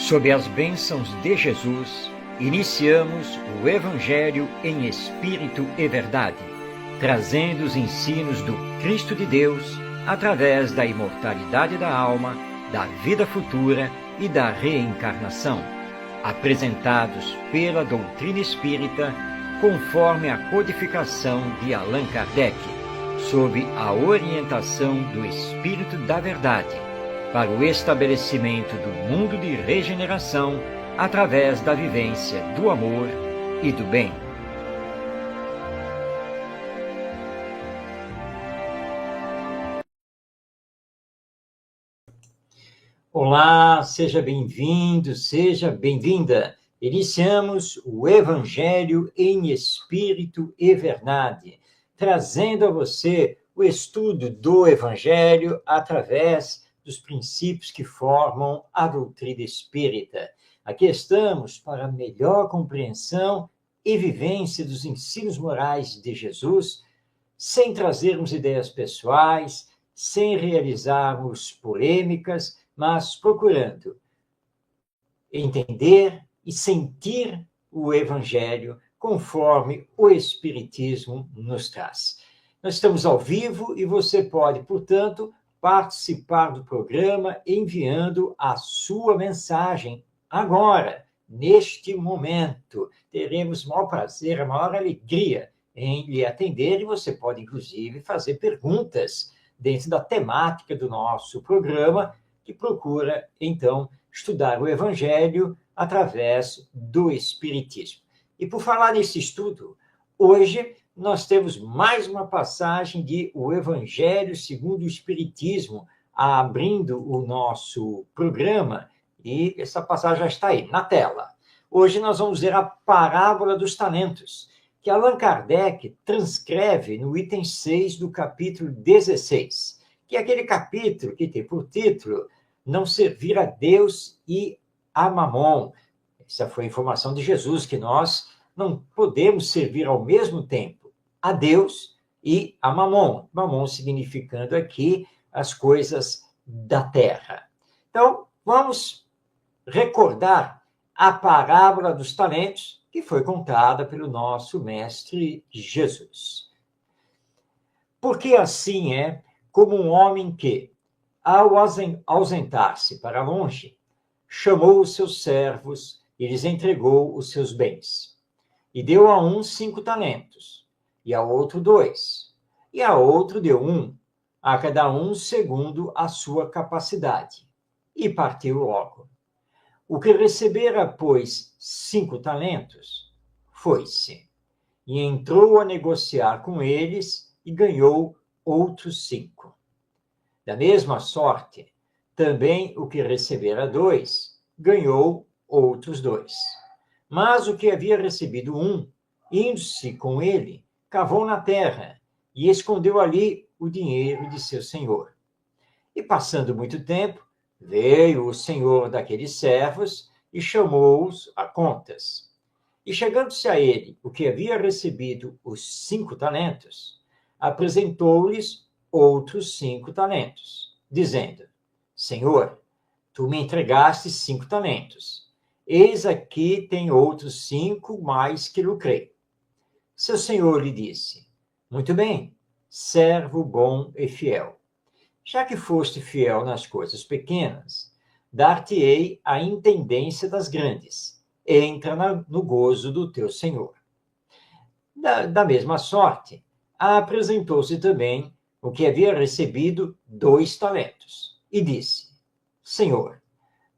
Sob as bênçãos de Jesus, iniciamos o Evangelho em Espírito e Verdade, trazendo os ensinos do Cristo de Deus através da imortalidade da alma, da vida futura e da reencarnação, apresentados pela doutrina espírita conforme a codificação de Allan Kardec, sob a orientação do Espírito da Verdade, para o estabelecimento do mundo de regeneração através da vivência do amor e do bem. Olá, seja bem-vindo, seja bem-vinda. Iniciamos o Evangelho em Espírito e Verdade, trazendo a você o estudo do Evangelho através dos princípios que formam a doutrina espírita. Aqui estamos para melhor compreensão e vivência dos ensinos morais de Jesus, sem trazermos ideias pessoais, sem realizarmos polêmicas, mas procurando entender e sentir o Evangelho conforme o Espiritismo nos traz. Nós estamos ao vivo e você pode, portanto, participar do programa enviando a sua mensagem agora, neste momento. Teremos o maior prazer, a maior alegria em lhe atender e você pode, inclusive, fazer perguntas dentro da temática do nosso programa, que procura, então, estudar o Evangelho através do Espiritismo. E por falar nesse estudo, hoje nós temos mais uma passagem de O Evangelho segundo o Espiritismo, abrindo o nosso programa, e essa passagem já está aí, na tela. Hoje nós vamos ver a parábola dos talentos, que Allan Kardec transcreve no item 6 do capítulo 16, que é aquele capítulo que tem por título Não servir a Deus e a Mamon. Essa foi a informação de Jesus, que nós não podemos servir ao mesmo tempo a Deus e a Mamon. Mamon significando aqui as coisas da terra. Então, vamos recordar a parábola dos talentos, que foi contada pelo nosso mestre Jesus. Porque assim é como um homem que, ao ausentar-se para longe, chamou os seus servos e lhes entregou os seus bens. E deu a um 5 talentos, e a outro 2, e a outro deu 1, a cada um segundo a sua capacidade, e partiu logo. O que recebera, pois, 5 talentos, foi-se, e entrou a negociar com eles, e ganhou outros 5. Da mesma sorte, também o que recebera 2, ganhou outros 2. Mas o que havia recebido 1, indo-se com ele, cavou na terra e escondeu ali o dinheiro de seu senhor. E passando muito tempo, veio o senhor daqueles servos e chamou-os a contas. E chegando-se a ele o que havia recebido os 5 talentos, apresentou-lhes outros 5 talentos, dizendo: Senhor, tu me entregaste 5 talentos. Eis aqui tem outros 5 mais que lucrei. Seu senhor lhe disse: Muito bem, servo bom e fiel. Já que foste fiel nas coisas pequenas, dar-te-ei a intendência das grandes. Entra no gozo do teu senhor. Da mesma sorte, apresentou-se também o que havia recebido 2 talentos, e disse: Senhor,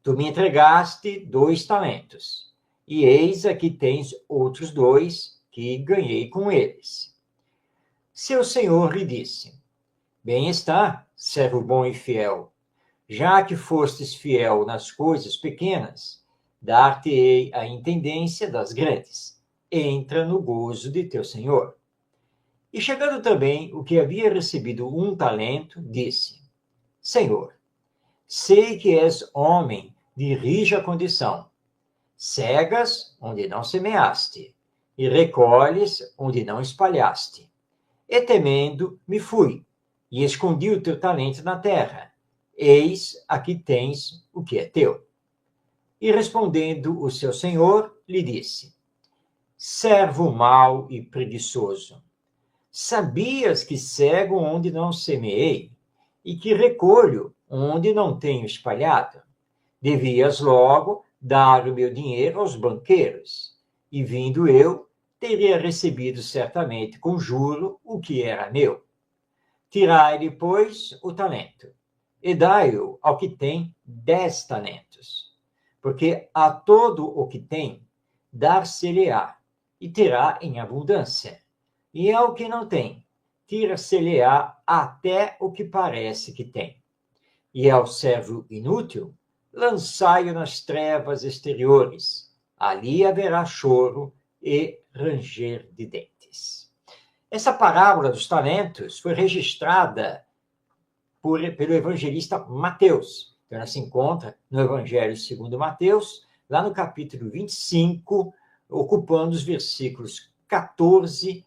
tu me entregaste 2 talentos, e eis aqui tens outros 2 que ganhei com eles. Seu senhor lhe disse: Bem está, servo bom e fiel. Já que fostes fiel nas coisas pequenas, dar-te-ei a intendência das grandes. Entra no gozo de teu senhor. E chegando também o que havia recebido 1 talento, disse: Senhor, sei que és homem de rija condição. Cegas onde não semeaste, e recolhes onde não espalhaste. E temendo, me fui, e escondi o teu talento na terra. Eis, aqui tens o que é teu. E respondendo o seu senhor, lhe disse: servo mau e preguiçoso, sabias que cego onde não semeei, e que recolho onde não tenho espalhado? Devias logo dar o meu dinheiro aos banqueiros, e vindo eu, teria recebido certamente com juro o que era meu. Tirai-lhe, pois, o talento, e dai-o ao que tem 10 talentos. Porque a todo o que tem, dar-se-lhe-á, e terá em abundância. E ao que não tem, tira-se-lhe-á até o que parece que tem. E ao servo inútil, lançai-o nas trevas exteriores. Ali haverá choro e ranger de dentes. Essa parábola dos talentos foi registrada pelo evangelista Mateus. Então, ela se encontra no Evangelho segundo Mateus, lá no capítulo 25, ocupando os versículos 14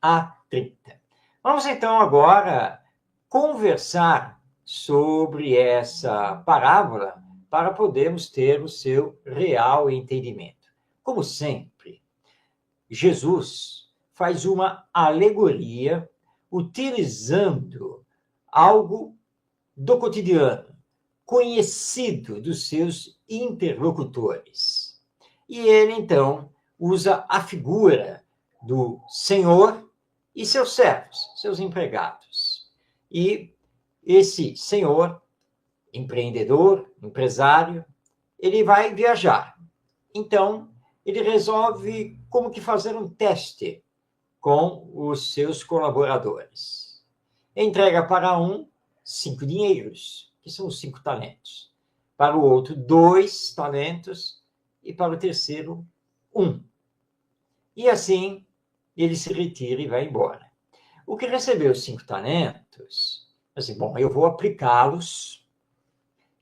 a 30. Vamos então agora conversar sobre essa parábola para podermos ter o seu real entendimento. Como sempre, Jesus faz uma alegoria utilizando algo do cotidiano, conhecido dos seus interlocutores. E ele, então, usa a figura do Senhor e seus servos, seus empregados. E esse senhor, empreendedor, empresário, ele vai viajar. Então, ele resolve como que fazer um teste com os seus colaboradores. Entrega para um 5 dinheiros, que são os 5 talentos. Para o outro, 2 talentos. E para o terceiro, 1. E assim, ele se retira e vai embora. O que recebeu os 5 talentos, assim, bom, eu vou aplicá-los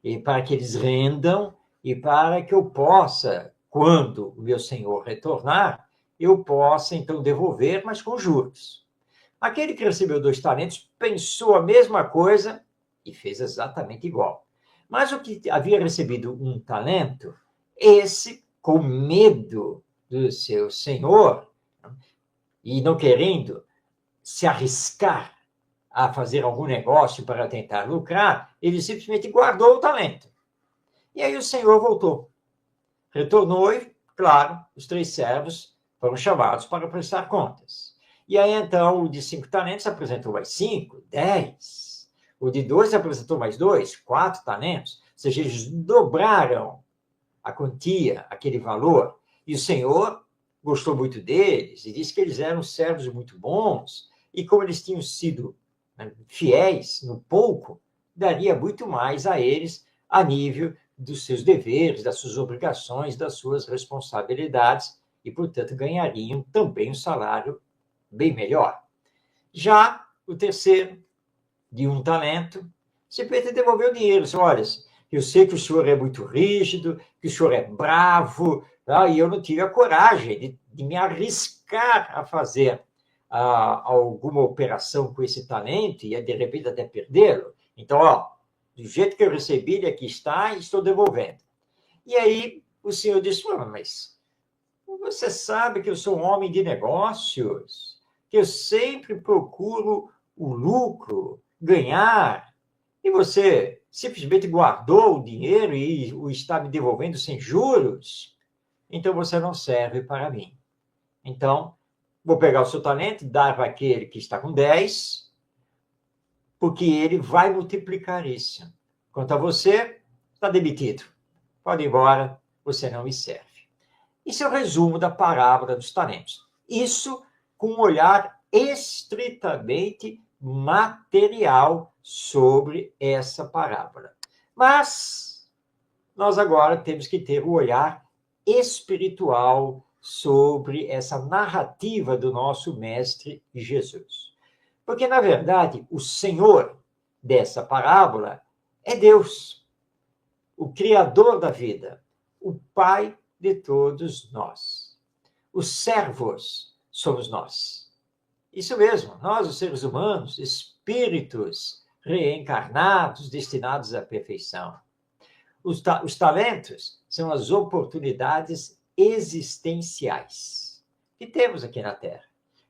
e para que eles rendam e para que eu possa, quando o meu senhor retornar, eu possa, então, devolver, mas com juros. Aquele que recebeu 2 talentos pensou a mesma coisa e fez exatamente igual. Mas o que havia recebido 1 talento, esse, com medo do seu senhor e não querendo se arriscar a fazer algum negócio para tentar lucrar, ele simplesmente guardou o talento. E aí o senhor voltou. Retornou e, claro, os 3 servos foram chamados para prestar contas. E aí, então, o de 5 talentos apresentou mais 5, 10. O de 2 apresentou mais 2, 4 talentos. Ou seja, eles dobraram a quantia, aquele valor. E o senhor gostou muito deles e disse que eles eram servos muito bons. E como eles tinham sido fiéis no pouco, daria muito mais a eles a nível dos seus deveres, das suas obrigações, das suas responsabilidades, e, portanto, ganhariam também um salário bem melhor. Já o terceiro, de 1 talento, simplesmente devolveu o dinheiro. Disse, olha, eu sei que o senhor é muito rígido, que o senhor é bravo, tá? E eu não tive a coragem de me arriscar a fazer alguma operação com esse talento e, de repente, até perdê-lo. Então, do jeito que eu recebi, ele aqui está e estou devolvendo. E aí o senhor disse, mas você sabe que eu sou um homem de negócios, que eu sempre procuro o lucro, ganhar, e você simplesmente guardou o dinheiro e o está me devolvendo sem juros, então você não serve para mim. Então, vou pegar o seu talento, dar para aquele que está com 10, porque ele vai multiplicar isso. Quanto a você, está demitido. Pode ir embora, você não me serve. Isso é o resumo da parábola dos talentos. Isso com um olhar estritamente material sobre essa parábola. Mas nós agora temos que ter o olhar espiritual sobre essa narrativa do nosso mestre Jesus. Porque, na verdade, o Senhor dessa parábola é Deus, o Criador da vida, o Pai de todos nós. Os servos somos nós. Isso mesmo, nós, os seres humanos, espíritos reencarnados, destinados à perfeição. Os talentos são as oportunidades existenciais que temos aqui na Terra.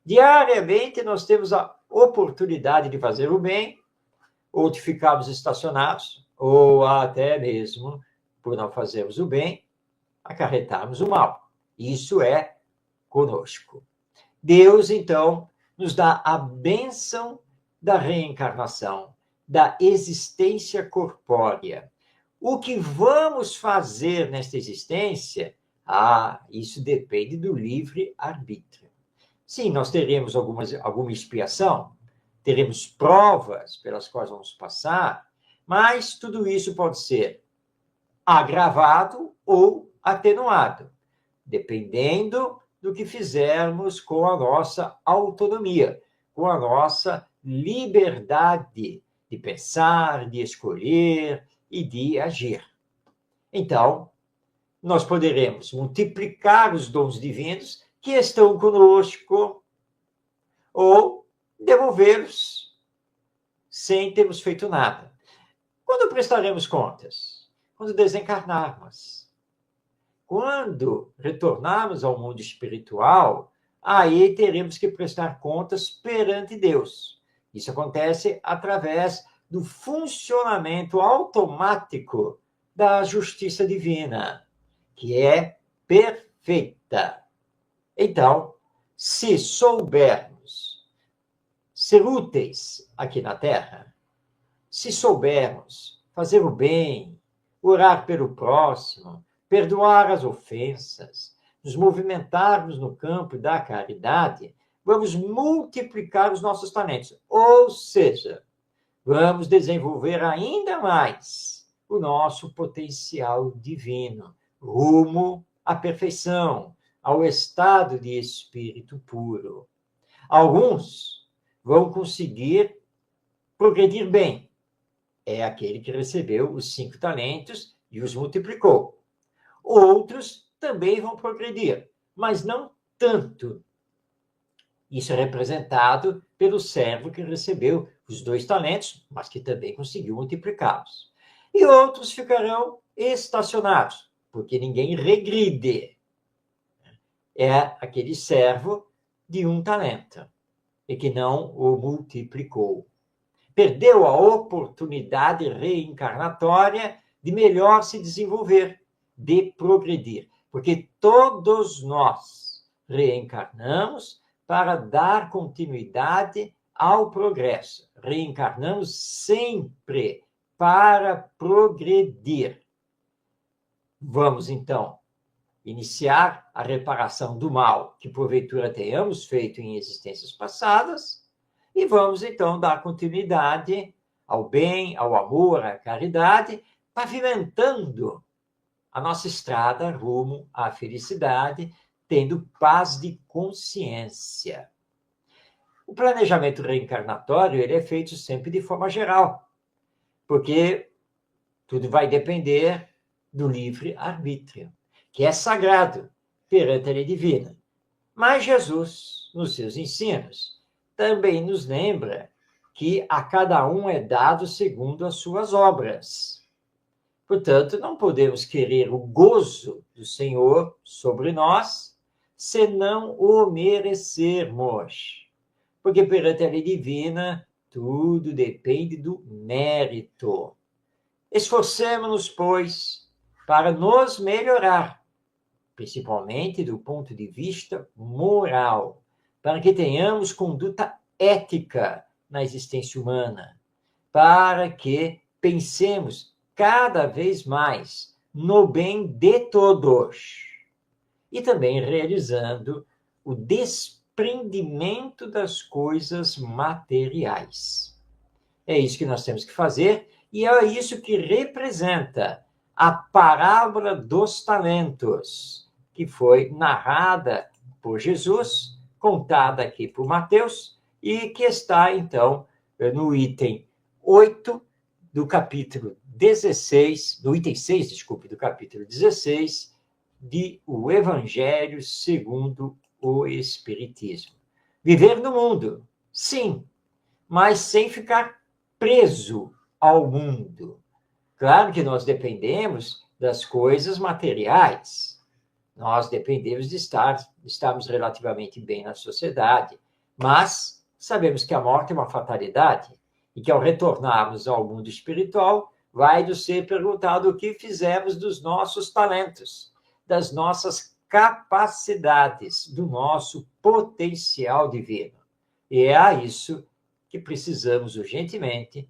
Diariamente, nós temos a oportunidade de fazer o bem, ou de ficarmos estacionados, ou até mesmo, por não fazermos o bem, acarretarmos o mal. Isso é conosco. Deus, então, nos dá a bênção da reencarnação, da existência corpórea. O que vamos fazer nesta existência? Isso depende do livre-arbítrio. Sim, nós teremos alguma expiação, teremos provas pelas quais vamos passar, mas tudo isso pode ser agravado ou atenuado, dependendo do que fizermos com a nossa autonomia, com a nossa liberdade de pensar, de escolher e de agir. Então, nós poderemos multiplicar os dons divinos que estão conosco ou devolvê-los sem termos feito nada. Quando prestaremos contas? Quando desencarnarmos. Quando retornarmos ao mundo espiritual, aí teremos que prestar contas perante Deus. Isso acontece através do funcionamento automático da justiça divina, que é perfeita. Então, se soubermos ser úteis aqui na Terra, se soubermos fazer o bem, orar pelo próximo, perdoar as ofensas, nos movimentarmos no campo da caridade, vamos multiplicar os nossos talentos. Ou seja, vamos desenvolver ainda mais o nosso potencial divino, rumo à perfeição, ao estado de espírito puro. Alguns vão conseguir progredir bem. É aquele que recebeu os 5 talentos e os multiplicou. Outros também vão progredir, mas não tanto. Isso é representado pelo servo que recebeu os 2 talentos, mas que também conseguiu multiplicá-los. E outros ficarão estacionados, porque ninguém regride. É aquele servo de 1 talento e que não o multiplicou. Perdeu a oportunidade reencarnatória de melhor se desenvolver, de progredir. Porque todos nós reencarnamos para dar continuidade ao progresso. Reencarnamos sempre para progredir. Vamos, então, iniciar a reparação do mal que, porventura, tenhamos feito em existências passadas e vamos, então, dar continuidade ao bem, ao amor, à caridade, pavimentando a nossa estrada rumo à felicidade, tendo paz de consciência. O planejamento reencarnatório ele é feito sempre de forma geral, porque tudo vai depender do livre-arbítrio, que é sagrado perante a lei divina. Mas Jesus, nos seus ensinos, também nos lembra que a cada um é dado segundo as suas obras. Portanto, não podemos querer o gozo do Senhor sobre nós, se não o merecermos. Porque perante a lei divina, tudo depende do mérito. Esforcemo-nos, pois, para nos melhorar, principalmente do ponto de vista moral, para que tenhamos conduta ética na existência humana, para que pensemos cada vez mais no bem de todos e também realizando o desprendimento das coisas materiais. É isso que nós temos que fazer e é isso que representa a parábola dos talentos, que foi narrada por Jesus, contada aqui por Mateus, e que está, então, no item 8 do capítulo 16, no item 6, desculpe, do capítulo 16, de O Evangelho segundo o Espiritismo. Viver no mundo, sim, mas sem ficar preso ao mundo. Claro que nós dependemos das coisas materiais, nós dependemos de estarmos relativamente bem na sociedade, mas sabemos que a morte é uma fatalidade e que ao retornarmos ao mundo espiritual, vai nos ser perguntado o que fizemos dos nossos talentos, das nossas capacidades, do nosso potencial divino. E é a isso que precisamos urgentemente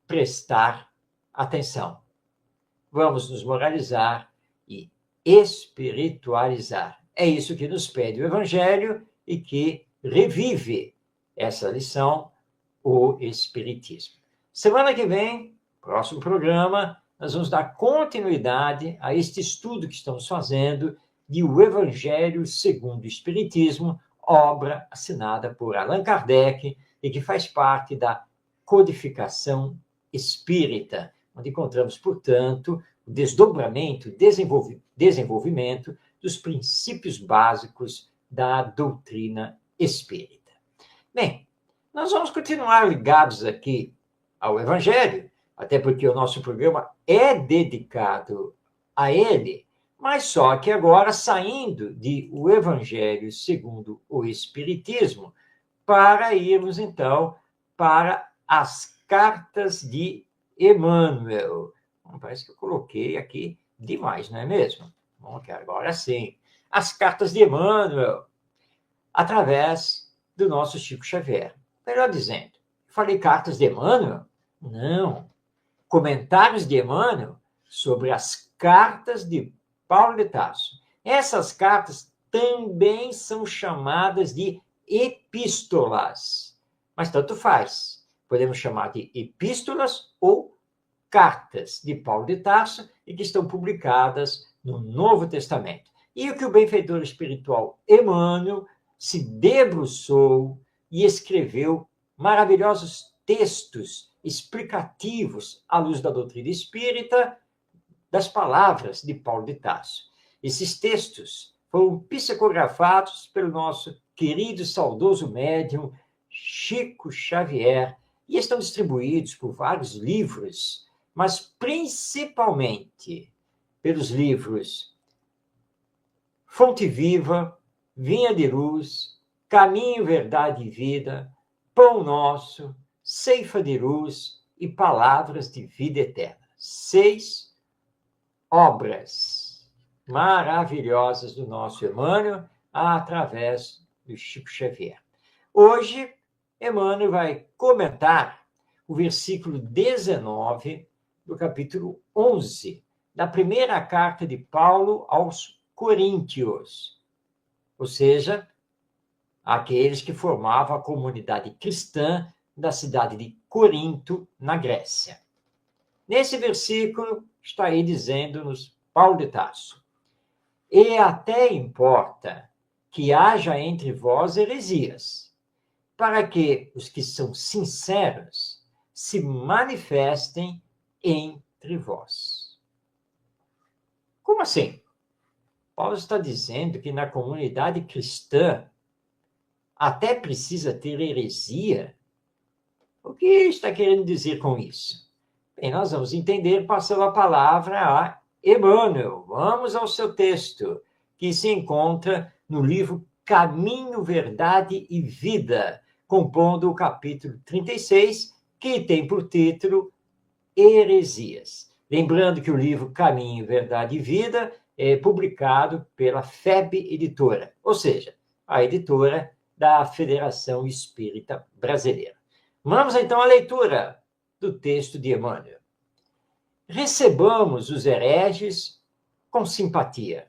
prestar atenção. Vamos nos moralizar e espiritualizar. É isso que nos pede o Evangelho e que revive essa lição, o Espiritismo. Semana que vem, próximo programa, nós vamos dar continuidade a este estudo que estamos fazendo de O Evangelho segundo o Espiritismo, obra assinada por Allan Kardec e que faz parte da codificação espírita, onde encontramos, portanto, o desdobramento, desenvolvimento dos princípios básicos da doutrina espírita. Bem, nós vamos continuar ligados aqui ao Evangelho, até porque o nosso programa é dedicado a ele, mas só que agora saindo de o Evangelho segundo o Espiritismo, para irmos, então, para as cartas de Emmanuel. Parece que eu coloquei aqui demais, não é mesmo? Bom, que agora sim. As cartas de Emmanuel, através do nosso Chico Xavier. Melhor dizendo, falei cartas de Emmanuel? Não. Comentários de Emmanuel sobre as cartas de Paulo de Tarso. Essas cartas também são chamadas de epístolas, mas tanto faz. Podemos chamar de epístolas ou cartas de Paulo de Tarso e que estão publicadas no Novo Testamento. E o que o benfeitor espiritual Emmanuel se debruçou e escreveu maravilhosos textos explicativos à luz da doutrina espírita das palavras de Paulo de Tarso. Esses textos foram psicografados pelo nosso querido e saudoso médium Chico Xavier e estão distribuídos por vários livros, mas principalmente pelos livros Fonte Viva, Vinha de Luz, Caminho, Verdade e Vida, Pão Nosso, Ceifa de Luz e Palavras de Vida Eterna. 6 obras maravilhosas do nosso Emmanuel através do Chico Xavier. Hoje, Emmanuel vai comentar o versículo 19 do capítulo 11 da primeira carta de Paulo aos Coríntios, ou seja, aqueles que formavam a comunidade cristã da cidade de Corinto, na Grécia. Nesse versículo, está aí dizendo-nos Paulo de Tarso: e até importa que haja entre vós heresias, para que os que são sinceros se manifestem entre vós. Como assim? Paulo está dizendo que na comunidade cristã até precisa ter heresia? O que está querendo dizer com isso? Bem, nós vamos entender passando a palavra a Emmanuel. Vamos ao seu texto, que se encontra no livro Caminho, Verdade e Vida, compondo o capítulo 36, que tem por título Heresias. Lembrando que o livro Caminho, Verdade e Vida é publicado pela FEB Editora, ou seja, a editora da Federação Espírita Brasileira. Vamos então à leitura do texto de Emmanuel. Recebamos os hereges com simpatia.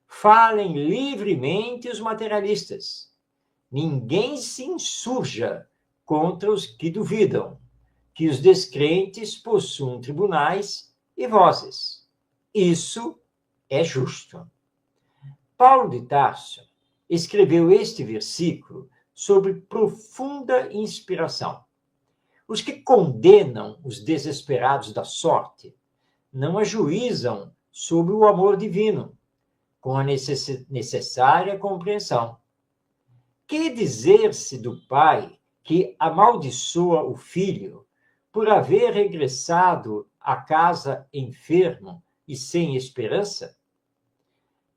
Falem livremente os materialistas. Ninguém se insurja contra os que duvidam, que os descrentes possuam tribunais e vozes. Isso é justo. Paulo de Tarso escreveu este versículo sob profunda inspiração. Os que condenam os desesperados da sorte não ajuizam sobre o amor divino, com a necessária compreensão. Que dizer-se do pai que amaldiçoa o filho por haver regressado a casa enfermo e sem esperança?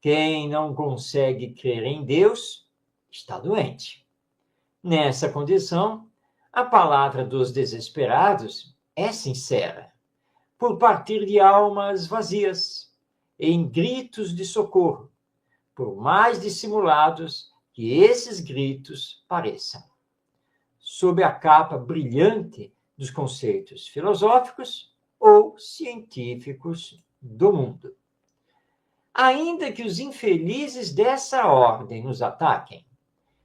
Quem não consegue crer em Deus está doente. Nessa condição, a palavra dos desesperados é sincera, por partir de almas vazias, em gritos de socorro, por mais dissimulados que esses gritos pareçam. Sob a capa brilhante dos conceitos filosóficos ou científicos do mundo. Ainda que os infelizes dessa ordem nos ataquem,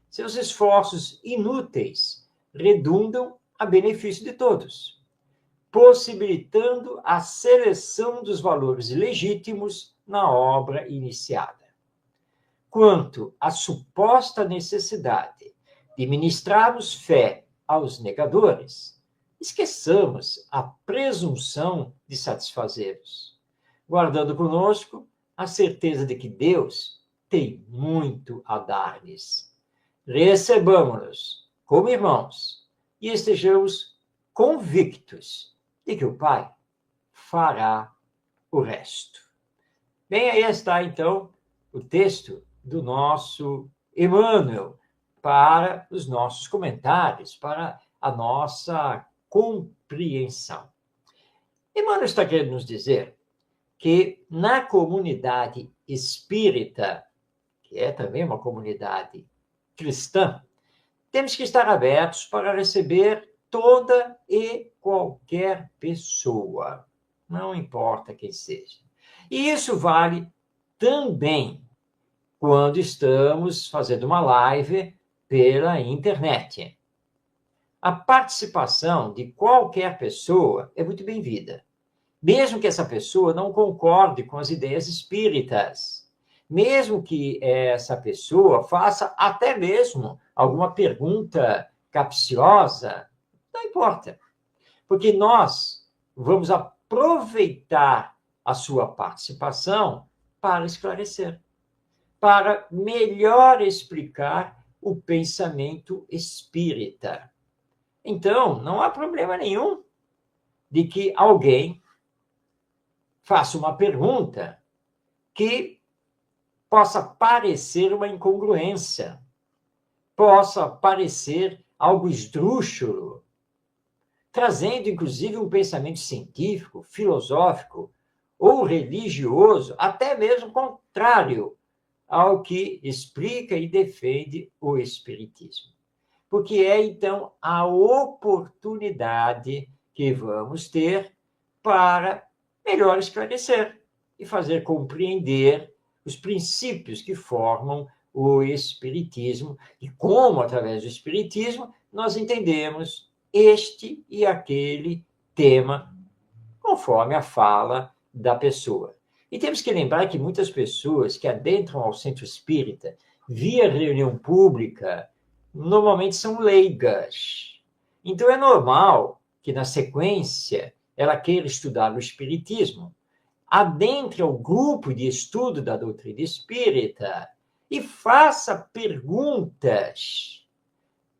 seus esforços inúteis redundam a benefício de todos, possibilitando a seleção dos valores legítimos na obra iniciada. Quanto à suposta necessidade de ministrarmos fé aos negadores, esqueçamos a presunção de satisfazê-los, guardando conosco a certeza de que Deus tem muito a dar-lhes. Recebamos-los como irmãos e estejamos convictos de que o Pai fará o resto. Bem, aí está, então, o texto do nosso Emmanuel para os nossos comentários, para a nossa compreensão. Emmanuel está querendo nos dizer que na comunidade espírita, que é também uma comunidade cristã, temos que estar abertos para receber toda e qualquer pessoa, não importa quem seja. E isso vale também quando estamos fazendo uma live pela internet. A participação de qualquer pessoa é muito bem-vinda, mesmo que essa pessoa não concorde com as ideias espíritas, mesmo que essa pessoa faça até mesmo alguma pergunta capciosa, não importa, porque nós vamos aproveitar a sua participação para esclarecer, para melhor explicar o pensamento espírita. Então, não há problema nenhum de que alguém faça uma pergunta que possa parecer uma incongruência, possa parecer algo esdrúxulo, trazendo, inclusive, um pensamento científico, filosófico ou religioso, até mesmo contrário ao que explica e defende o Espiritismo. Porque é, então, a oportunidade que vamos ter para melhor esclarecer e fazer compreender os princípios que formam o Espiritismo e como, através do Espiritismo, nós entendemos este e aquele tema, conforme a fala da pessoa. E temos que lembrar que muitas pessoas que adentram ao centro espírita via reunião pública normalmente são leigas. Então é normal que, na sequência, ela queira estudar o Espiritismo, adentre ao grupo de estudo da doutrina espírita e faça perguntas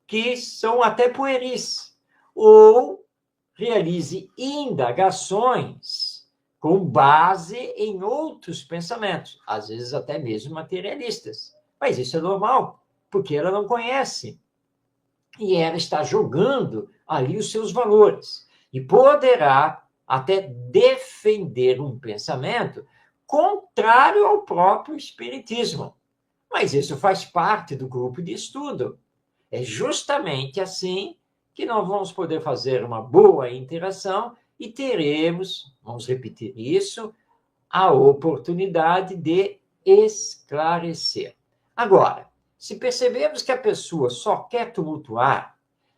que são até pueris, ou realize indagações com base em outros pensamentos, às vezes até mesmo materialistas. Mas isso é normal, porque ela não conhece. E ela está jogando ali os seus valores. E poderá até defender um pensamento contrário ao próprio Espiritismo. Mas isso faz parte do grupo de estudo. É justamente assim que nós vamos poder fazer uma boa interação e teremos, vamos repetir isso, a oportunidade de esclarecer. Agora, se percebemos que a pessoa só quer tumultuar,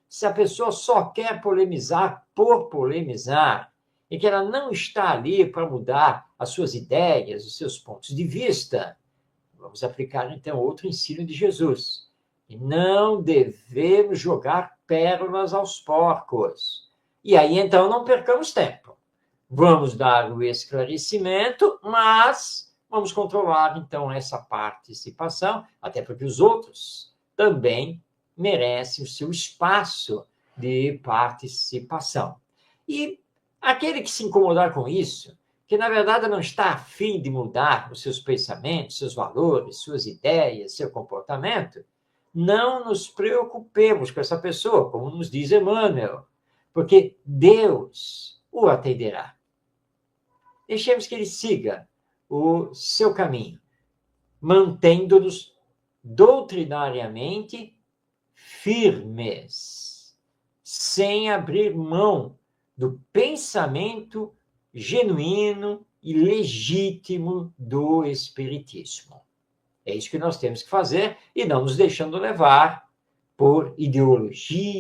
se a pessoa só quer polemizar por polemizar, e que ela não está ali para mudar as suas ideias, os seus pontos de vista, vamos aplicar então outro ensino de Jesus. E não devemos jogar pérolas aos porcos. E aí então não percamos tempo. Vamos dar o esclarecimento, mas vamos controlar, então, essa participação, até porque os outros também merecem o seu espaço de participação. E Aquele que se incomodar com isso, que na verdade não está a fim de mudar os seus pensamentos, seus valores, suas ideias, seu comportamento, não nos preocupemos com essa pessoa, como nos diz Emmanuel, porque Deus o atenderá. Deixemos que ele siga o seu caminho, mantendo-nos doutrinariamente firmes, sem abrir mão do pensamento genuíno e legítimo do Espiritismo. É isso que nós temos que fazer e não nos deixando levar por ideologias,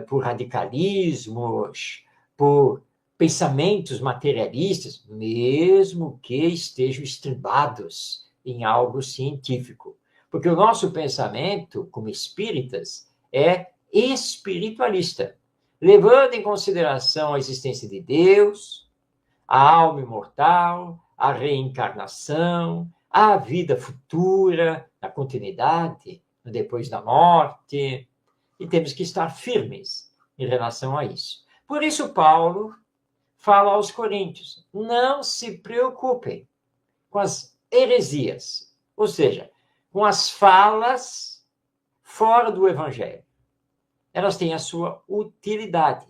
por radicalismos, por pensamentos materialistas, mesmo que estejam estribados em algo científico. Porque o nosso pensamento, como espíritas, é espiritualista, levando em consideração a existência de Deus, a alma imortal, a reencarnação, a vida futura, a continuidade, depois da morte, e temos que estar firmes em relação a isso. Por isso, Paulo fala aos coríntios, não se preocupem com as heresias, ou seja, com as falas fora do evangelho. Elas têm a sua utilidade,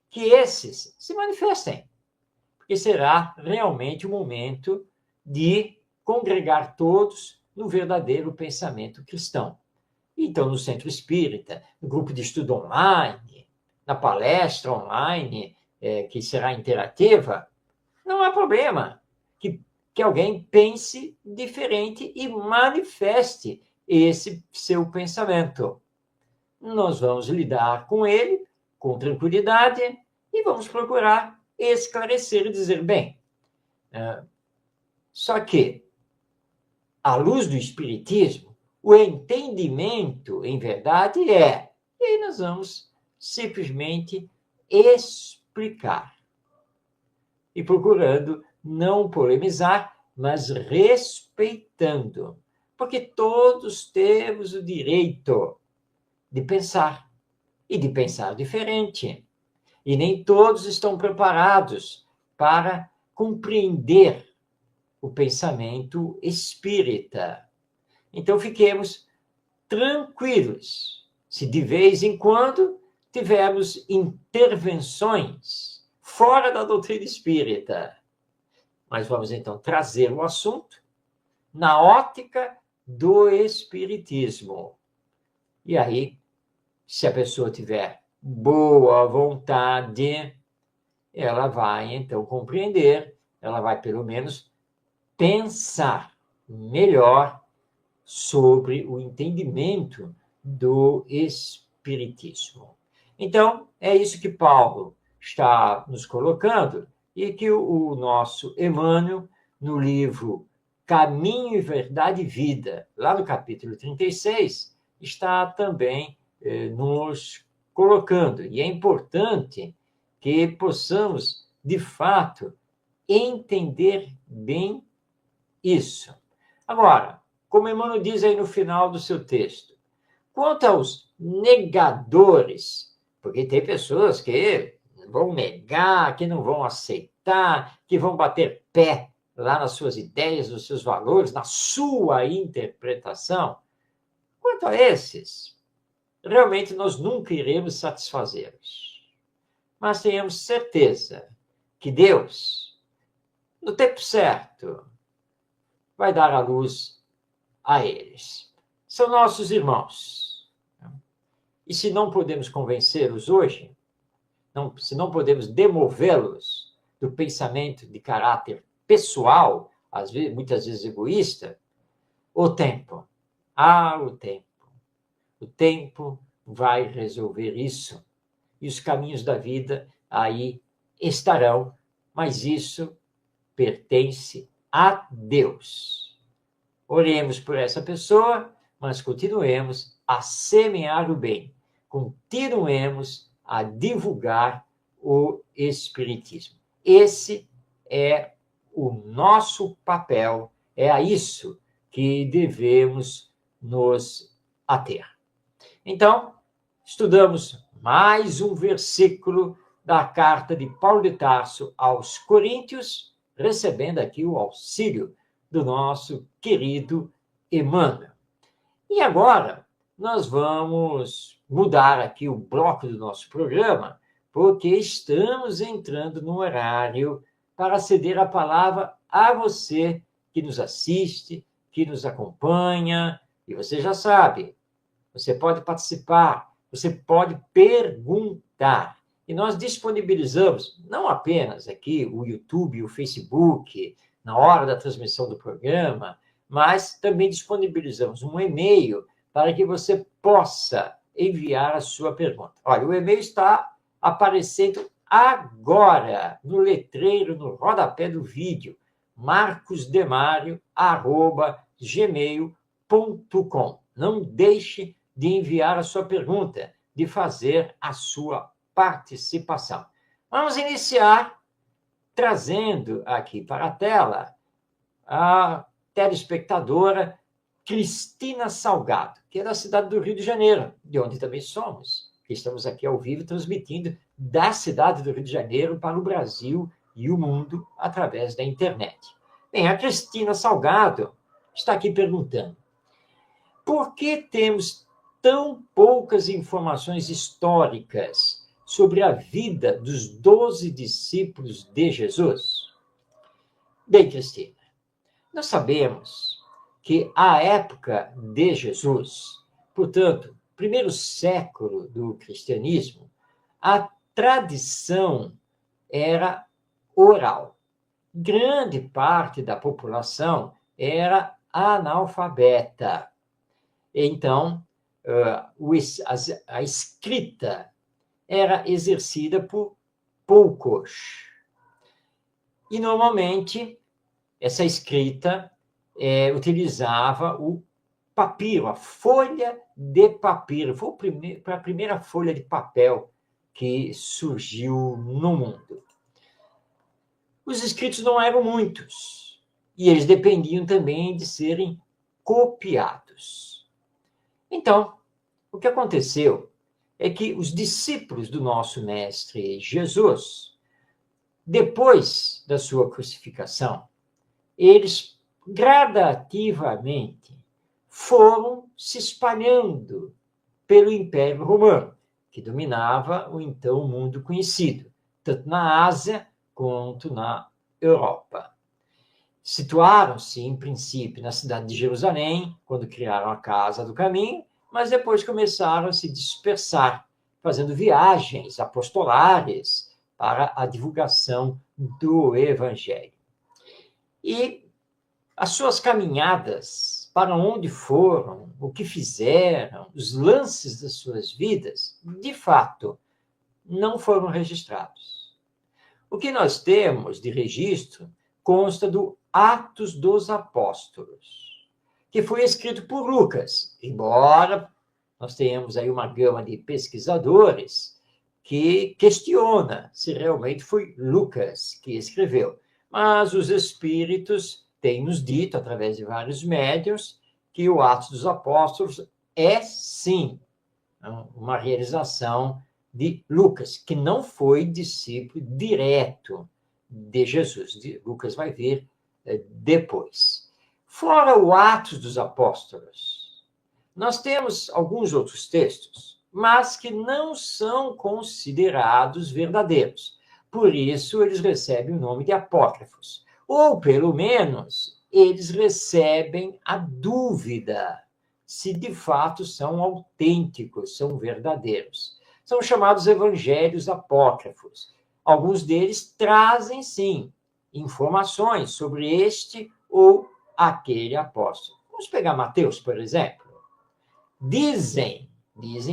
que esses se manifestem, porque será realmente o momento de congregar todos no verdadeiro pensamento cristão. Então, no centro espírita, no grupo de estudo online, na palestra online, que será interativa, não há problema que alguém pense diferente e manifeste esse seu pensamento. Nós vamos lidar com ele com tranquilidade e vamos procurar esclarecer e dizer, bem, só que, à luz do Espiritismo, o entendimento, em verdade, e aí nós vamos simplesmente explicar. E procurando não polemizar, mas respeitando. Porque todos temos o direito de pensar, e de pensar diferente. E nem todos estão preparados para compreender o pensamento espírita. Então, fiquemos tranquilos se de vez em quando tivermos intervenções fora da doutrina espírita. Mas vamos, então, trazer o assunto na ótica do espiritismo. E aí, se a pessoa tiver boa vontade, ela vai, então, compreender, ela vai, pelo menos, pensar melhor sobre o entendimento do Espiritismo. Então, é isso que Paulo está nos colocando e que o nosso Emmanuel, no livro Caminho e Verdade e Vida, lá no capítulo 36, está também nos colocando. E é importante que possamos, de fato, entender bem isso. Agora, como Emmanuel diz aí no final do seu texto, quanto aos negadores, porque tem pessoas que vão negar, que não vão aceitar, que vão bater pé lá nas suas ideias, nos seus valores, na sua interpretação. Quanto a esses, realmente nós nunca iremos satisfazê-los. Mas tenhamos certeza que Deus, no tempo certo, vai dar a luz a eles. São nossos irmãos. E se não podemos convencê-los hoje, se não podemos demovê-los do pensamento de caráter pessoal, às vezes, muitas vezes egoísta, o tempo. O tempo. O tempo vai resolver isso. E os caminhos da vida aí estarão, mas isso pertence a Deus. Oremos por essa pessoa, mas continuemos a semear o bem. Continuemos a divulgar o Espiritismo. Esse é o nosso papel, é a isso que devemos nos ater. Então, estudamos mais um versículo da carta de Paulo de Tarso aos Coríntios, recebendo aqui o auxílio do nosso querido Emmanuel. E agora, nós vamos mudar aqui o bloco do nosso programa, porque estamos entrando no horário para ceder a palavra a você que nos assiste, que nos acompanha, e você já sabe, você pode participar, você pode perguntar. E nós disponibilizamos não apenas aqui o YouTube e o Facebook, na hora da transmissão do programa, mas também disponibilizamos um e-mail para que você possa enviar a sua pergunta. Olha, o e-mail está aparecendo agora no letreiro, no rodapé do vídeo, marcosdemario@gmail.com. Não deixe de enviar a sua pergunta, de fazer a sua participação. Vamos iniciar trazendo aqui para a tela a telespectadora Cristina Salgado, que é da cidade do Rio de Janeiro, de onde também somos. Estamos aqui ao vivo transmitindo da cidade do Rio de Janeiro para o Brasil e o mundo através da internet. Bem, a Cristina Salgado está aqui perguntando: por que temos tão poucas informações históricas sobre a vida dos 12 discípulos de Jesus? Bem, Cristina, nós sabemos que a época de Jesus, portanto, primeiro século do cristianismo, a tradição era oral. Grande parte da população era analfabeta. Então, a escrita era exercida por poucos. E, normalmente, essa escrita utilizava o papiro, a folha de papiro. Foi a primeira folha de papel que surgiu no mundo. Os escritos não eram muitos, e eles dependiam também de serem copiados. Então, o que aconteceu é que os discípulos do nosso Mestre Jesus, depois da sua crucificação, eles gradativamente foram se espalhando pelo Império Romano, que dominava o então mundo conhecido, tanto na Ásia quanto na Europa. Situaram-se, em princípio, na cidade de Jerusalém, quando criaram a Casa do Caminho, mas depois começaram a se dispersar, fazendo viagens apostolares para a divulgação do Evangelho. E as suas caminhadas, para onde foram, o que fizeram, os lances das suas vidas, de fato, não foram registrados. O que nós temos de registro consta do Atos dos Apóstolos, que foi escrito por Lucas, embora nós tenhamos aí uma gama de pesquisadores que questiona se realmente foi Lucas que escreveu. Mas os espíritos têm nos dito, através de vários médiuns, que o Atos dos Apóstolos é, sim, uma realização de Lucas, que não foi discípulo direto de Jesus. Lucas vai vir depois. Fora o Atos dos Apóstolos, nós temos alguns outros textos, mas que não são considerados verdadeiros. Por isso, eles recebem o nome de apócrifos. Ou, pelo menos, eles recebem a dúvida se de fato são autênticos, são verdadeiros. São chamados evangelhos apócrifos. Alguns deles trazem, sim, informações sobre este ou aquele apóstolo. Vamos pegar Mateus, por exemplo. Dizem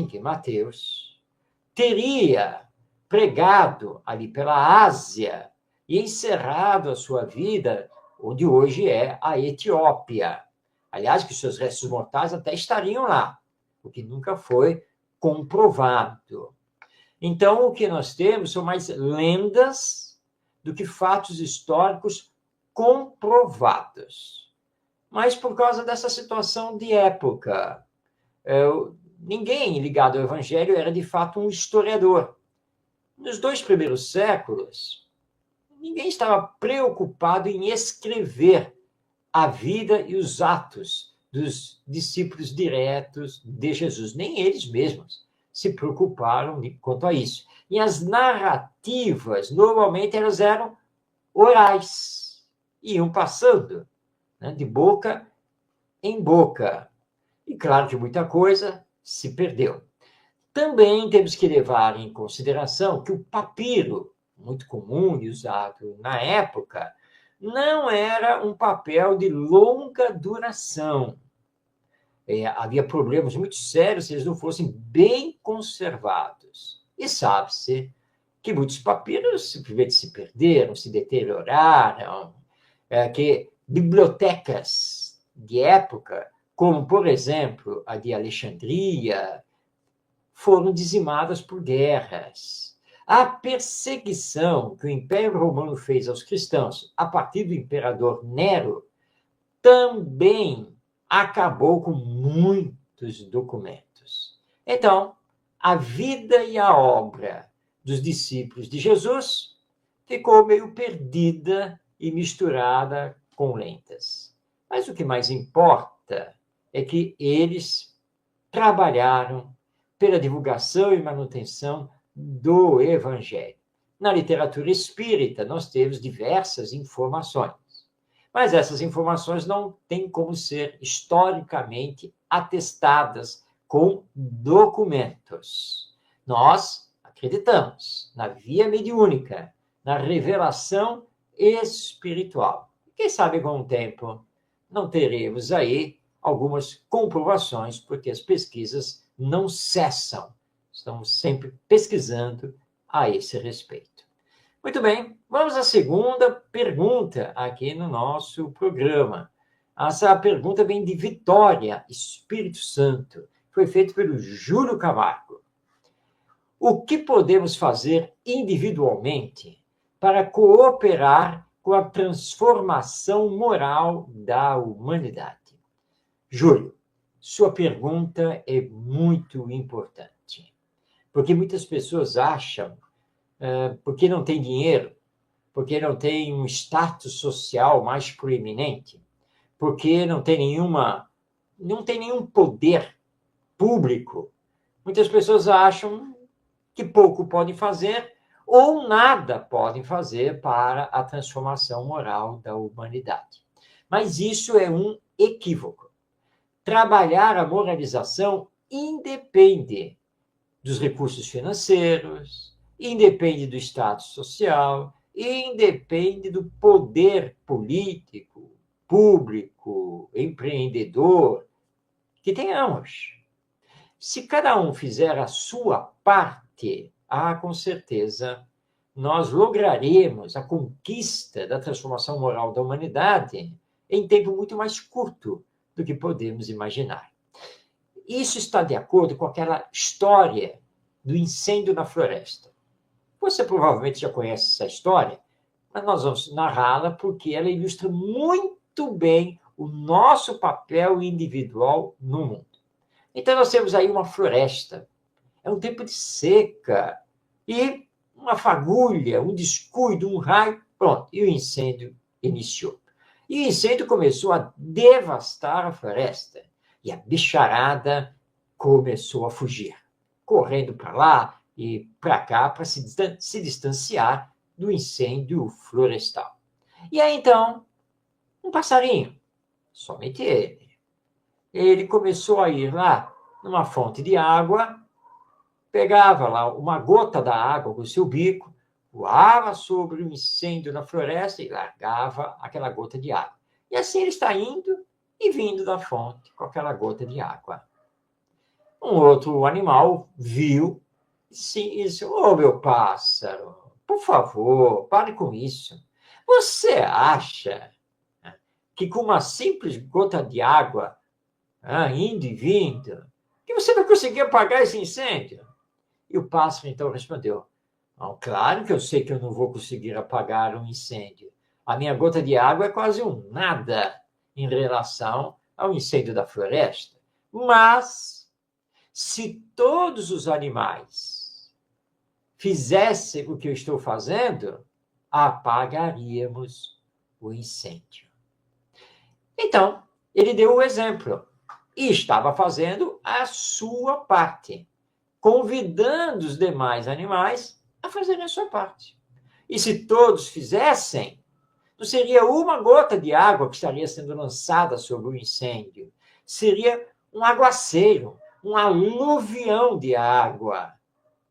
que Mateus teria pregado ali pela Ásia e encerrado a sua vida onde hoje é a Etiópia. Aliás, que seus restos mortais até estariam lá, o que nunca foi comprovado. Então, o que nós temos são mais lendas do que fatos históricos comprovados. Mas por causa dessa situação de época, ninguém ligado ao Evangelho era, de fato, um historiador. nos 2 primeiros séculos, ninguém estava preocupado em escrever a vida e os atos dos discípulos diretos de Jesus. Nem eles mesmos se preocuparam quanto a isso. E as narrativas, normalmente, elas eram orais, iam passando, né, de boca em boca. E claro que muita coisa se perdeu. Também temos que levar em consideração que o papiro, muito comum e usado na época, não era um papel de longa duração. Havia problemas muito sérios se eles não fossem bem conservados. E sabe-se que muitos papiros simplesmente se perderam, se deterioraram, que bibliotecas de época, como, por exemplo, a de Alexandria, foram dizimadas por guerras. A perseguição que o Império Romano fez aos cristãos a partir do imperador Nero também acabou com muitos documentos. Então, a vida e a obra dos discípulos de Jesus ficou meio perdida e misturada com lentas. Mas o que mais importa é que eles trabalharam pela divulgação e manutenção do Evangelho. Na literatura espírita, nós temos diversas informações, mas essas informações não têm como ser historicamente atestadas com documentos. Nós acreditamos na via mediúnica, na revelação espiritual. Quem sabe com o tempo não teremos aí algumas comprovações, porque as pesquisas não cessam. Estamos sempre pesquisando a esse respeito. Muito bem, vamos à segunda pergunta aqui no nosso programa. Essa pergunta vem de Vitória, Espírito Santo. Foi feita pelo Júlio Camargo. O que podemos fazer individualmente para cooperar com a transformação moral da humanidade? Júlio, sua pergunta é muito importante, porque muitas pessoas acham, porque não tem dinheiro, porque não tem um status social mais proeminente, porque não tem nenhum poder público, muitas pessoas acham que pouco podem fazer ou nada podem fazer para a transformação moral da humanidade. Mas isso é um equívoco. Trabalhar a moralização independe dos recursos financeiros, independe do status social, independe do poder político, público, empreendedor que tenhamos. Se cada um fizer a sua parte, com certeza nós lograremos a conquista da transformação moral da humanidade em tempo muito mais curto do que podemos imaginar. Isso está de acordo com aquela história do incêndio na floresta. Você provavelmente já conhece essa história, mas nós vamos narrá-la porque ela ilustra muito bem o nosso papel individual no mundo. Então, nós temos aí uma floresta. É um tempo de seca. E uma fagulha, um descuido, um raio, pronto, e o incêndio iniciou. E o incêndio começou a devastar a floresta. E a bicharada começou a fugir, correndo para lá e para cá para se distanciar do incêndio florestal. E aí, então, um passarinho, somente ele começou a ir lá numa fonte de água, pegava lá uma gota da água com o seu bico, voava sobre o incêndio na floresta e largava aquela gota de água. E assim ele está indo e vindo da fonte com aquela gota de água. Um outro animal viu e disse: "Ô, meu pássaro, por favor, pare com isso. Você acha que com uma simples gota de água, indo e vindo, que você vai conseguir apagar esse incêndio?" E o pássaro então respondeu: "Claro que eu sei que eu não vou conseguir apagar um incêndio. A minha gota de água é quase um nada em relação ao incêndio da floresta. Mas, se todos os animais fizesse o que eu estou fazendo, apagaríamos o incêndio. Então, ele deu o exemplo e estava fazendo a sua parte, convidando os demais animais a fazerem a sua parte. E se todos fizessem, não seria uma gota de água que estaria sendo lançada sobre o incêndio, seria um aguaceiro, um aluvião de água.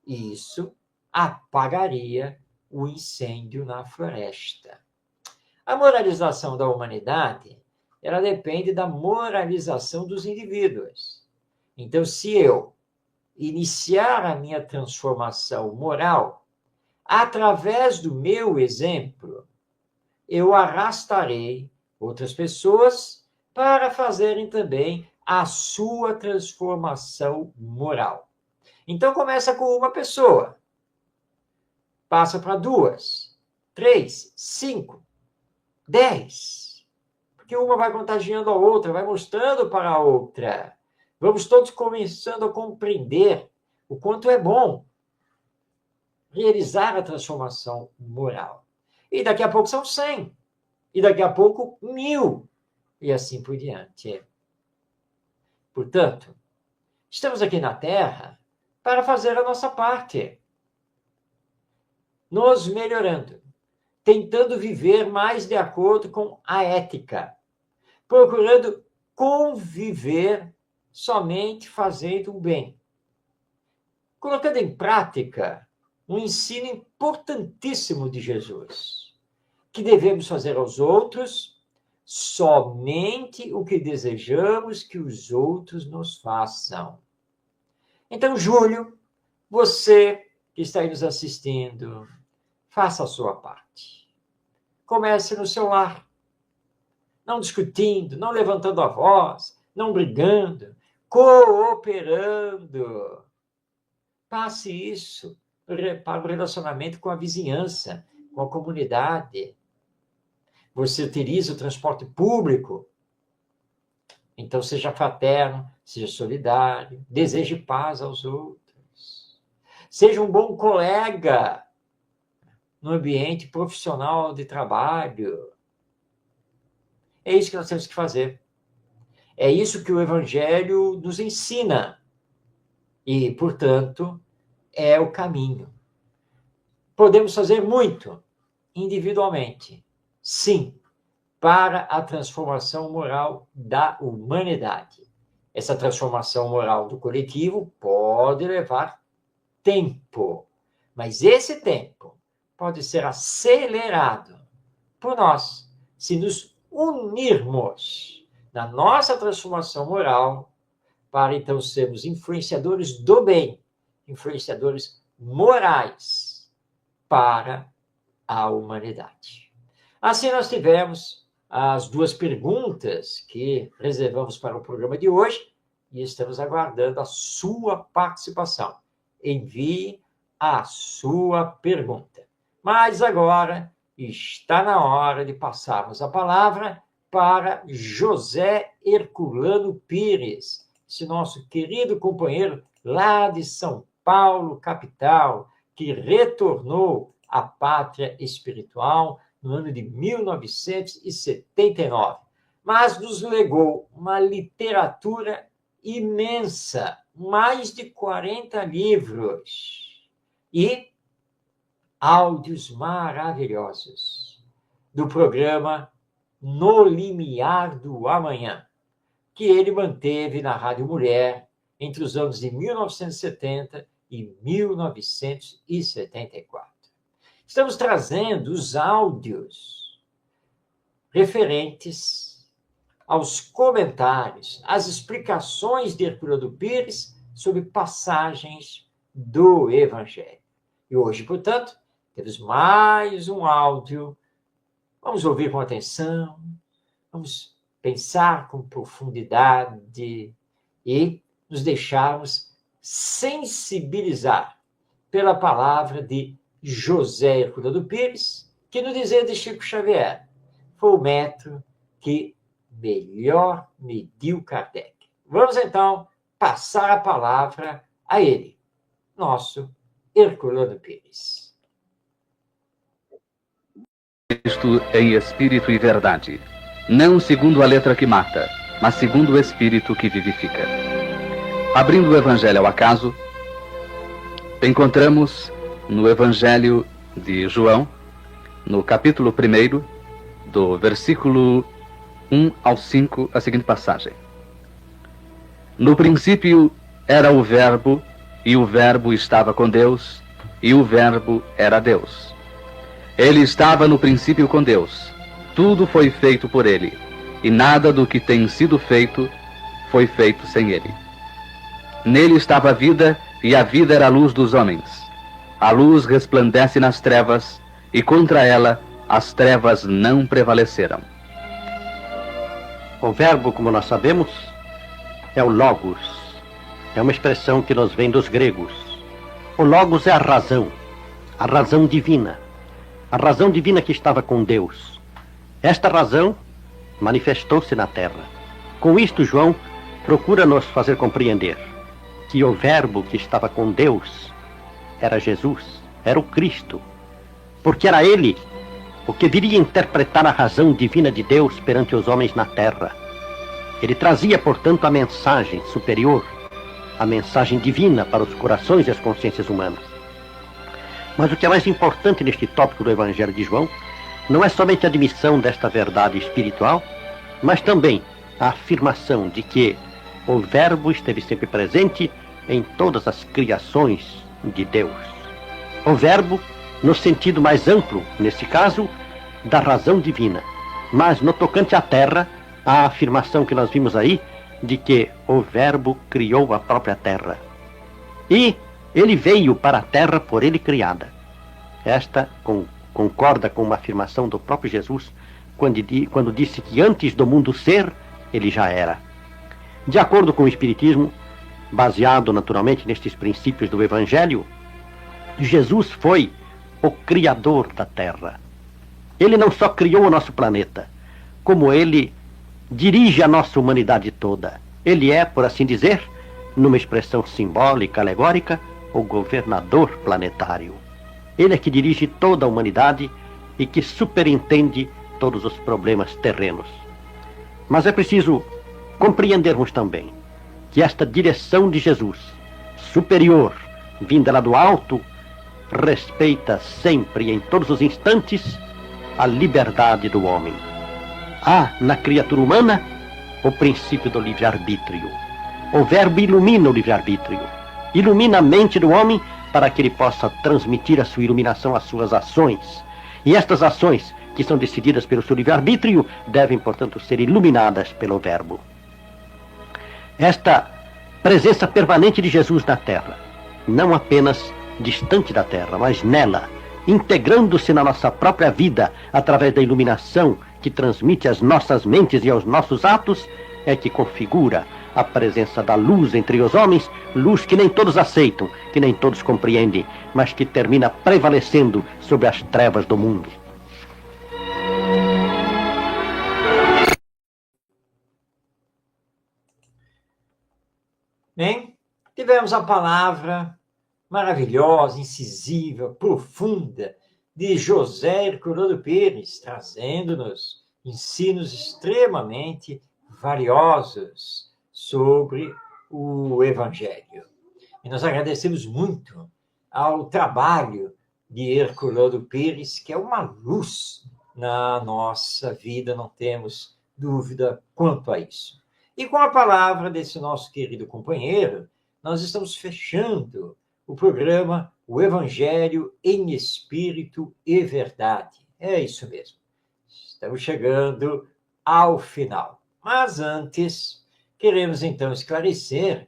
E isso apagaria o incêndio na floresta. A moralização da humanidade, ela depende da moralização dos indivíduos. Então, se eu iniciar a minha transformação moral através do meu exemplo, eu arrastarei outras pessoas para fazerem também a sua transformação moral. Então, começa com uma pessoa, passa para 2, 3, 5, 10. Porque uma vai contagiando a outra, vai mostrando para a outra. Vamos todos começando a compreender o quanto é bom realizar a transformação moral. E daqui a pouco são 100. E daqui a pouco 1000. E assim por diante. Portanto, estamos aqui na Terra para fazer a nossa parte. Nos melhorando. Tentando viver mais de acordo com a ética. Procurando conviver somente fazendo o bem. Colocando em prática um ensino importantíssimo de Jesus, que devemos fazer aos outros somente o que desejamos que os outros nos façam. Então, Júlio, você que está aí nos assistindo, faça a sua parte. Comece no seu lar, não discutindo, não levantando a voz, não brigando, cooperando. Passe isso para o relacionamento com a vizinhança, com a comunidade. Você utiliza o transporte público, então seja fraterno, seja solidário, deseje paz aos outros. Seja um bom colega no ambiente profissional de trabalho. É isso que nós temos que fazer. É isso que o Evangelho nos ensina. E, portanto, é o caminho. Podemos fazer muito individualmente, sim, para a transformação moral da humanidade. Essa transformação moral do coletivo pode levar tempo, mas esse tempo pode ser acelerado por nós, se nos unirmos na nossa transformação moral, para então sermos influenciadores do bem, influenciadores morais para a humanidade. Assim nós tivemos as 2 perguntas que reservamos para o programa de hoje e estamos aguardando a sua participação. Envie a sua pergunta. Mas agora está na hora de passarmos a palavra para José Herculano Pires, esse nosso querido companheiro lá de São Paulo, capital, que retornou à pátria espiritual no ano de 1979, mas nos legou uma literatura imensa, mais de 40 livros e áudios maravilhosos do programa No Limiar do Amanhã, que ele manteve na Rádio Mulher entre os anos de 1970 e 1974. Estamos trazendo os áudios referentes aos comentários, às explicações de Herculano Pires sobre passagens do Evangelho. E hoje, portanto, temos mais um áudio. Vamos ouvir com atenção, vamos pensar com profundidade e nos deixarmos sensibilizar pela palavra de José Herculano Pires, que, no dizer de Chico Xavier, foi o metro que melhor mediu Kardec. Vamos, então, passar a palavra a ele, nosso Herculano Pires. Cristo em espírito e verdade, não segundo a letra que mata, mas segundo o espírito que vivifica. Abrindo o Evangelho ao acaso, encontramos no Evangelho de João, no capítulo 1, do versículo 1 ao 5, a seguinte passagem. No princípio era o Verbo, e o Verbo estava com Deus, e o Verbo era Deus. Ele estava no princípio com Deus. Tudo foi feito por ele, e nada do que tem sido feito foi feito sem ele. Nele estava a vida, e a vida era a luz dos homens. A luz resplandece nas trevas, e contra ela as trevas não prevaleceram. O verbo, como nós sabemos, é o logos. É uma expressão que nos vem dos gregos. O logos é a razão divina. A razão divina que estava com Deus. Esta razão manifestou-se na terra. Com isto, João procura nos fazer compreender que o verbo que estava com Deus era Jesus, era o Cristo, porque era ele o que viria interpretar a razão divina de Deus perante os homens na terra. Ele trazia, portanto, a mensagem superior, a mensagem divina para os corações e as consciências humanas. Mas o que é mais importante neste tópico do Evangelho de João não é somente a admissão desta verdade espiritual, mas também a afirmação de que o Verbo esteve sempre presente em todas as criações de Deus. O Verbo, no sentido mais amplo, nesse caso, da razão divina, mas no tocante à terra, a afirmação que nós vimos aí, de que o Verbo criou a própria terra. E ele veio para a terra por ele criada. Esta concorda com uma afirmação do próprio Jesus, quando disse que antes do mundo ser, ele já era. De acordo com o Espiritismo, baseado naturalmente nestes princípios do Evangelho, Jesus foi o Criador da Terra. Ele não só criou o nosso planeta, como ele dirige a nossa humanidade toda. Ele é, por assim dizer, numa expressão simbólica, alegórica, o governador planetário. Ele é que dirige toda a humanidade e que superintende todos os problemas terrenos. Mas é preciso compreendermos também que esta direção de Jesus, superior, vinda lá do alto, respeita sempre e em todos os instantes a liberdade do homem. Há na criatura humana o princípio do livre-arbítrio. O Verbo ilumina o livre-arbítrio, ilumina a mente do homem para que ele possa transmitir a sua iluminação às suas ações. E estas ações, que são decididas pelo seu livre-arbítrio, devem, portanto, ser iluminadas pelo Verbo. Esta presença permanente de Jesus na Terra, não apenas distante da Terra, mas nela, integrando-se na nossa própria vida, através da iluminação que transmite às nossas mentes e aos nossos atos, é que configura a presença da luz entre os homens, luz que nem todos aceitam, que nem todos compreendem, mas que termina prevalecendo sobre as trevas do mundo. Bem, tivemos a palavra maravilhosa, incisiva, profunda de José Herculano Pires, trazendo-nos ensinos extremamente valiosos sobre o Evangelho. E nós agradecemos muito ao trabalho de Herculano Pires, que é uma luz na nossa vida, não temos dúvida quanto a isso. E com a palavra desse nosso querido companheiro, nós estamos fechando o programa O Evangelho em Espírito e Verdade. É isso mesmo. Estamos chegando ao final. Mas antes, queremos então esclarecer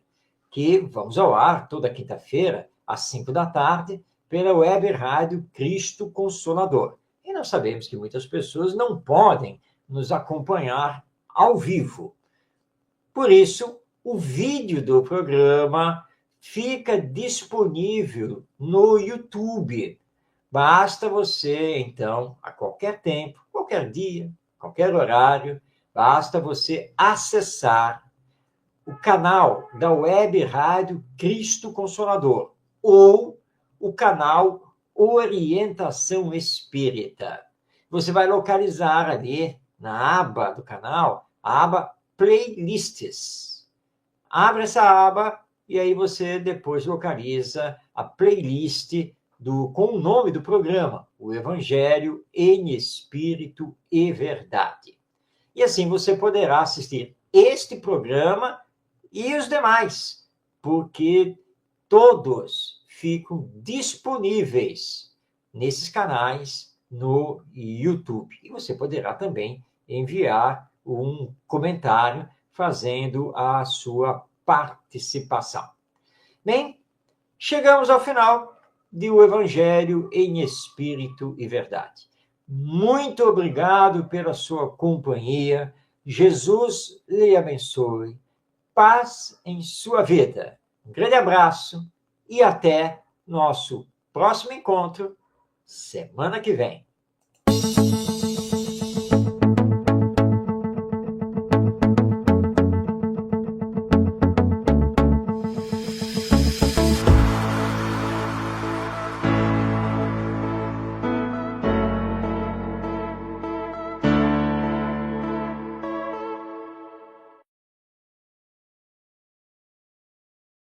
que vamos ao ar toda quinta-feira, às 5 da tarde, pela web rádio Cristo Consolador. E nós sabemos que muitas pessoas não podem nos acompanhar ao vivo. Por isso, o vídeo do programa fica disponível no YouTube. Basta você, então, a qualquer tempo, qualquer dia, qualquer horário, basta você acessar o canal da web rádio Cristo Consolador ou o canal Orientação Espírita. Você vai localizar ali na aba do canal, a aba Playlists. Abre essa aba e aí você depois localiza a playlist com o nome do programa, o Evangelho em Espírito e Verdade. E assim você poderá assistir este programa e os demais, porque todos ficam disponíveis nesses canais no YouTube. E você poderá também enviar um comentário fazendo a sua participação. Bem, chegamos ao final do Evangelho em Espírito e Verdade. Muito obrigado pela sua companhia. Jesus lhe abençoe. Paz em sua vida. Um grande abraço e até nosso próximo encontro semana que vem.